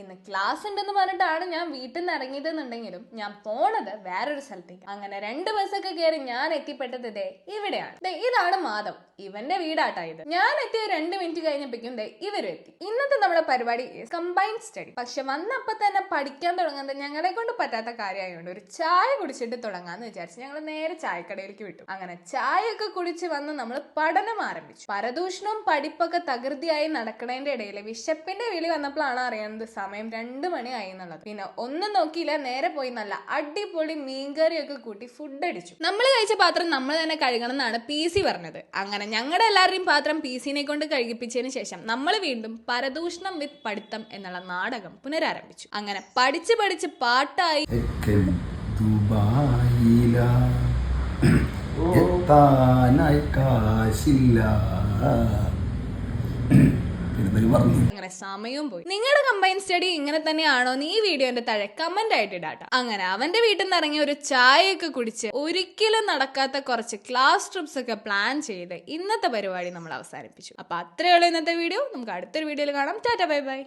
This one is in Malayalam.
ഇന്ന് ക്ലാസ് ഉണ്ടെന്ന് പറഞ്ഞിട്ടാണ് ഞാൻ വീട്ടിൽ നിന്ന് ഇറങ്ങിയതെന്നുണ്ടെങ്കിലും ഞാൻ പോണത് വേറൊരു സ്ഥലത്തേക്ക്. അങ്ങനെ 2 ബസ്സൊക്കെ കയറി ഞാൻ എത്തിപ്പെട്ടത് ഇവിടെയാണ്. ഇതാണ് മാധവ്, ഇവന്റെ വീടാട്ടാ ഇത്. ഞാൻ എത്തിയ 2 മിനിറ്റ് കഴിഞ്ഞപ്പോഴേക്കും ഇവരും എത്തി. ഇന്നത്തെ നമ്മുടെ പരിപാടി കമ്പൈൻഡ് സ്റ്റഡി. പക്ഷെ വന്നപ്പോ തന്നെ പഠിക്കാൻ തുടങ്ങുന്നത് ഞങ്ങളെ കൊണ്ട് പറ്റാത്ത കാര്യമായതുകൊണ്ട് ഒരു ചായ കുടിച്ചിട്ട് തുടങ്ങാന്ന് വിചാരിച്ചു ഞങ്ങൾ നേരെ ചായക്കടയിലേക്ക് വിട്ടു. അങ്ങനെ ചായയൊക്കെ കുടിച്ച് വന്ന് നമ്മൾ പഠനം ആരംഭിച്ചു. പരദൂഷണവും പഠിപ്പൊക്കെ തകൃതിയായി നടക്കണതിന്റെ ഇടയിൽ വിശപ്പിന്റെ വിളി വന്നപ്പോഴാണ് അറിയുന്നത് സമയം 2 മണിയായി എന്നുള്ളത്. പിന്നെ ഒന്നും നോക്കിയില്ല, നേരെ പോയി നല്ല അടിപൊളി മീൻകറിയൊക്കെ കൂട്ടി ഫുഡ് അടിച്ചു. നമ്മൾ കഴിച്ച പാത്രം നമ്മൾ തന്നെ കഴുകണം എന്നാണ് PC പറഞ്ഞത്. അങ്ങനെ ഞങ്ങളുടെ എല്ലാവരുടെയും പാത്രം PC-നെ കൊണ്ട് കഴുകിപ്പിച്ചതിന് ശേഷം നമ്മൾ വീണ്ടും പരദൂഷണം വിത്ത് പഠിത്തം എന്നുള്ള നാടകം പുനരാരംഭിച്ചു. അങ്ങനെ പഠിച്ച് പഠിച്ച് പാട്ടായി. അങ്ങനെ സമയവും പോയി. നിങ്ങളുടെ കമ്പൈൻ സ്റ്റഡി ഇങ്ങനെ തന്നെയാണോ എന്ന് ഈ വീഡിയോന്റെ താഴെ കമന്റ് ആയിട്ട് ഇടാട്ടോ. അങ്ങനെ അവന്റെ വീട്ടിൽ നിന്ന് ഇറങ്ങി ഒരു ചായയൊക്കെ കുടിച്ച് ഒരിക്കലും നടക്കാത്ത കുറച്ച് ക്ലാസ് ട്രിപ്സ് ഒക്കെ പ്ലാൻ ചെയ്ത് ഇന്നത്തെ പരിപാടി നമ്മൾ അവസാനിപ്പിച്ചു. അപ്പൊ അത്രയുള്ള ഇന്നത്തെ വീഡിയോ. നമുക്ക് അടുത്തൊരു വീഡിയോയിൽ കാണാം. Tata bye bye.